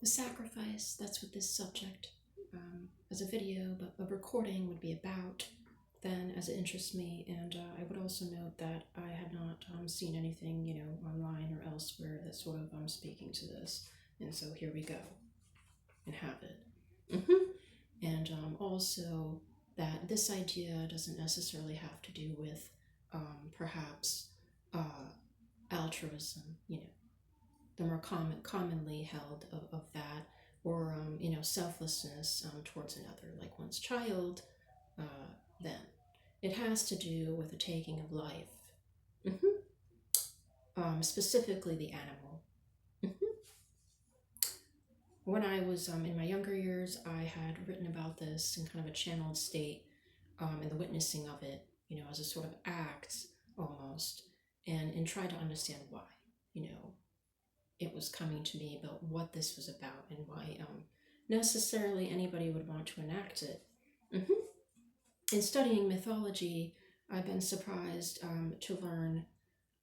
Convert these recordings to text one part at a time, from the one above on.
The sacrifice, that's what this subject as a video, but a recording would be about, then, as it interests me. And I would also note that I had not seen anything, online or elsewhere that sort of speaking to this. And so here we go and have it. And also that this idea doesn't necessarily have to do with perhaps altruism, the more commonly held of that, or selflessness towards another, like one's child. Then it has to do with the taking of life, specifically the animal. When I was in my younger years, I had written about this in kind of a channeled state, and the witnessing of it, as a sort of act almost, and tried to understand why, it was coming to me about what this was about and why necessarily anybody would want to enact it. In studying mythology, I've been surprised to learn,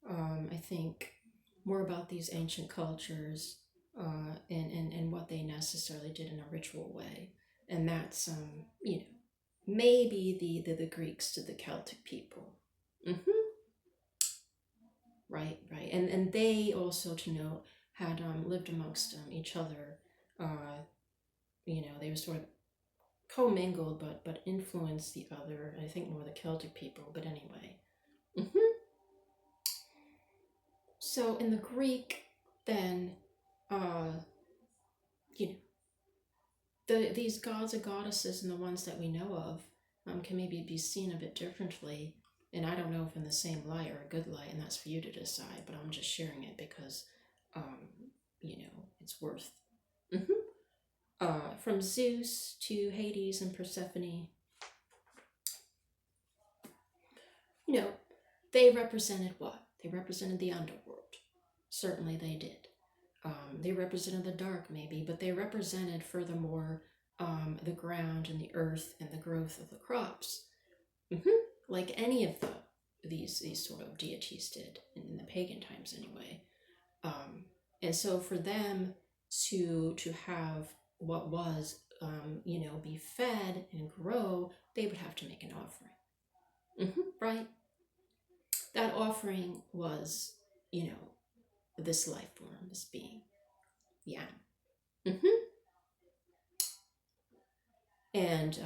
I think, more about these ancient cultures and what they necessarily did in a ritual way. And that's, maybe the Greeks to the Celtic people. Right. And they also, to note, had lived amongst each other. They were sort of commingled, but influenced the other. I think more the Celtic people, but anyway. So in the Greek, then, these gods and goddesses and the ones that we know of can maybe be seen a bit differently. And I don't know if in the same light or a good light, and that's for you to decide, but I'm just sharing it because, it's worth. From Zeus to Hades and Persephone, they represented what? They represented the underworld. Certainly they did. They represented the dark, maybe, but they represented, furthermore, the ground and the earth and the growth of the crops. Like any of these sort of deities did in the pagan times, anyway. And so for them to have what was, be fed and grow, they would have to make an offering. Right? That offering was, this life form, this being, the animal. And,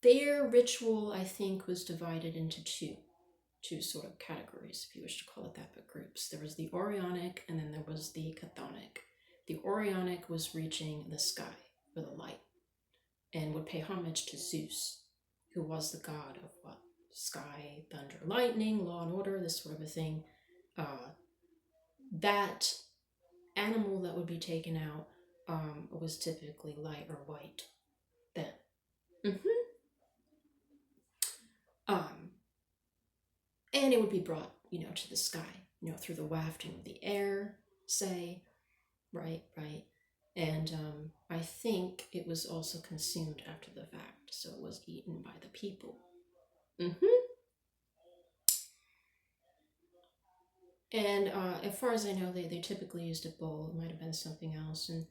their ritual, I think, was divided into two sort of categories, if you wish to call it that, but groups. There was the Orionic, and then there was the Chthonic. The Orionic was reaching the sky for the light, and would pay homage to Zeus, who was the god of what? Sky, thunder, lightning, law and order, this sort of a thing. That animal that would be taken out was typically light or white then. And it would be brought, to the sky, through the wafting of the air, say, right. And I think it was also consumed after the fact, so it was eaten by the people. And as far as I know, they typically used a bowl. It might have been something else. And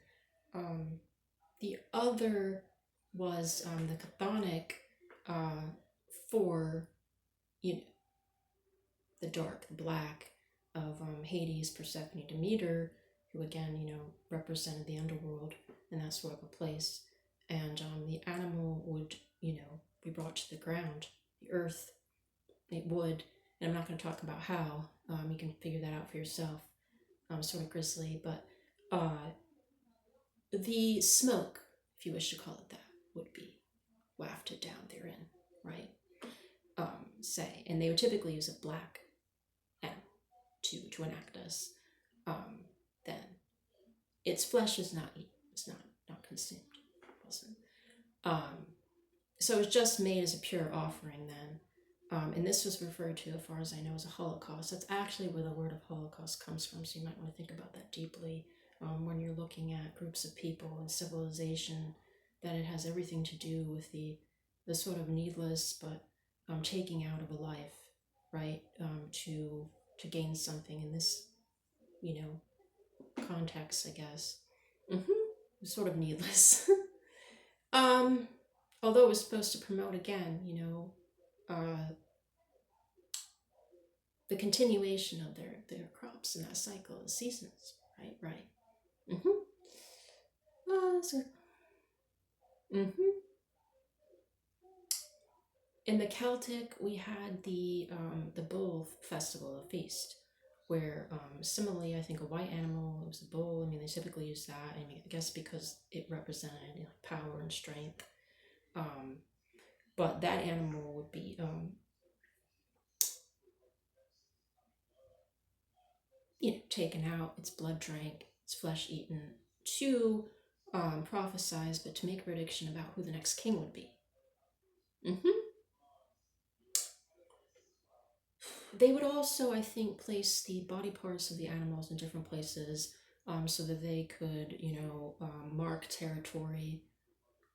the other was the chthonic for, the dark, the black of Hades, Persephone, Demeter, who again, represented the underworld and that sort of a place. And the animal would, be brought to the ground, the earth. It would, and I'm not going to talk about how. You can figure that out for yourself. Sort of grisly, but the smoke, if you wish to call it that, would be wafted down therein, right? Say, and they would typically use a black animal to enact this. Then its flesh is not eaten; it's not consumed. It wasn't. So it's just made as a pure offering then. And this was referred to, as far as I know, as a Holocaust. That's actually where the word of Holocaust comes from, so you might want to think about that deeply when you're looking at groups of people and civilization, that it has everything to do with the sort of needless but taking out of a life, right, to gain something in this, context, I guess. Sort of needless. Although it was supposed to promote again, the continuation of their crops in that cycle of seasons. Right. So, in the Celtic, we had the bull festival, a feast, where similarly, I think a white animal, it was a bull. I mean, they typically use that. I mean, I guess because it represented power and strength. But that animal would be taken out, its blood drank, its flesh eaten to prophesize, but to make a prediction about who the next king would be. They would also, I think, place the body parts of the animals in different places so that they could, mark territory,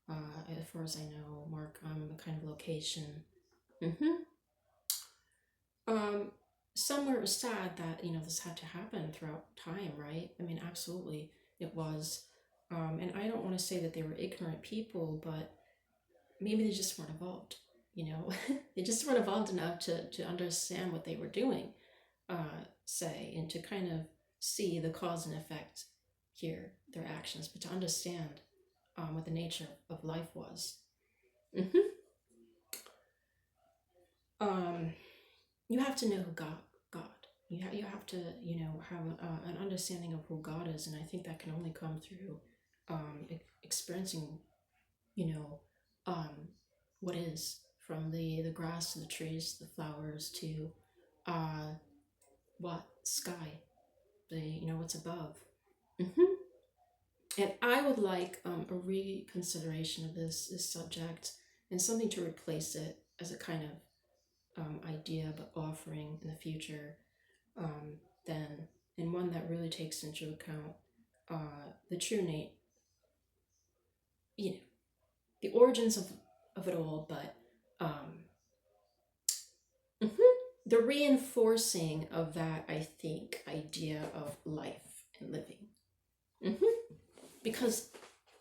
as far as I know, mark a kind of location. Somewhere it was sad that, this had to happen throughout time, right? I mean, absolutely, it was. And I don't want to say that they were ignorant people, but maybe they just weren't evolved. They just weren't evolved enough to understand what they were doing, say, and to kind of see the cause and effect here, their actions, but to understand what the nature of life was. You have to know who God. You have to have an understanding of who God is, and I think that can only come through experiencing what is, from the grass to the trees, the flowers to what sky, what's above. And I would like a reconsideration of this subject and something to replace it as a kind of idea, but offering in the future, then, and one that really takes into account the true the origins of it all, but the reinforcing of that, I think, idea of life and living. Because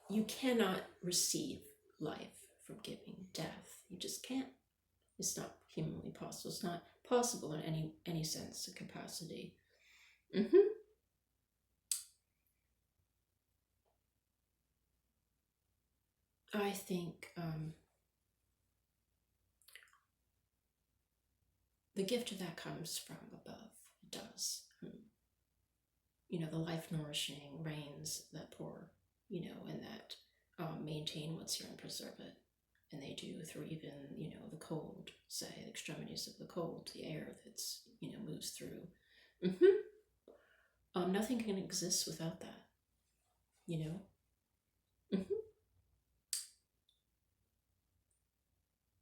you cannot receive life from giving death. You just can't. It's not humanly possible. It's not possible in any sense of capacity. I think the gift of that comes from above. It does. The life nourishing rains that pour, and that maintain what's here and preserve it. And they do through even, the cold, say, the extremities of the cold, the air that's, moves through. Nothing can exist without that,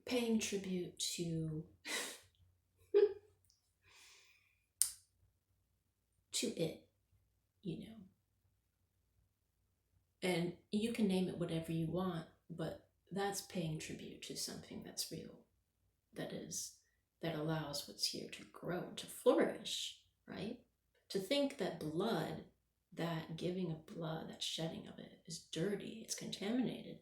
Paying tribute to it, And you can name it whatever you want, but that's paying tribute to something that's real, that allows what's here to grow, to flourish, right? To think that blood, that giving of blood, that shedding of it is dirty, it's contaminated,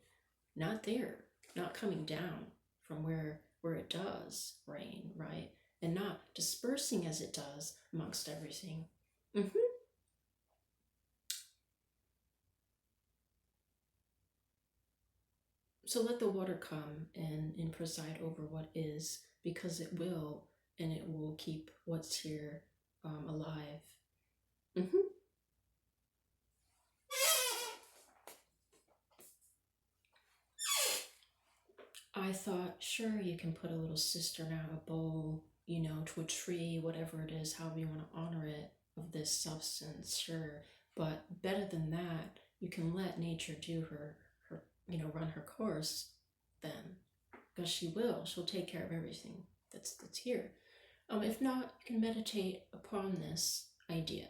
not there, not coming down from where it does rain, right? And not dispersing as it does amongst everything. So let the water come and preside over what is, because it will, and it will keep what's here alive. I thought, sure, you can put a little cistern out, a bowl, to a tree, whatever it is, however you want to honor it, of this substance, sure. But better than that, you can let nature do her run her course then, because she'll take care of everything that's here. If not, you can meditate upon this idea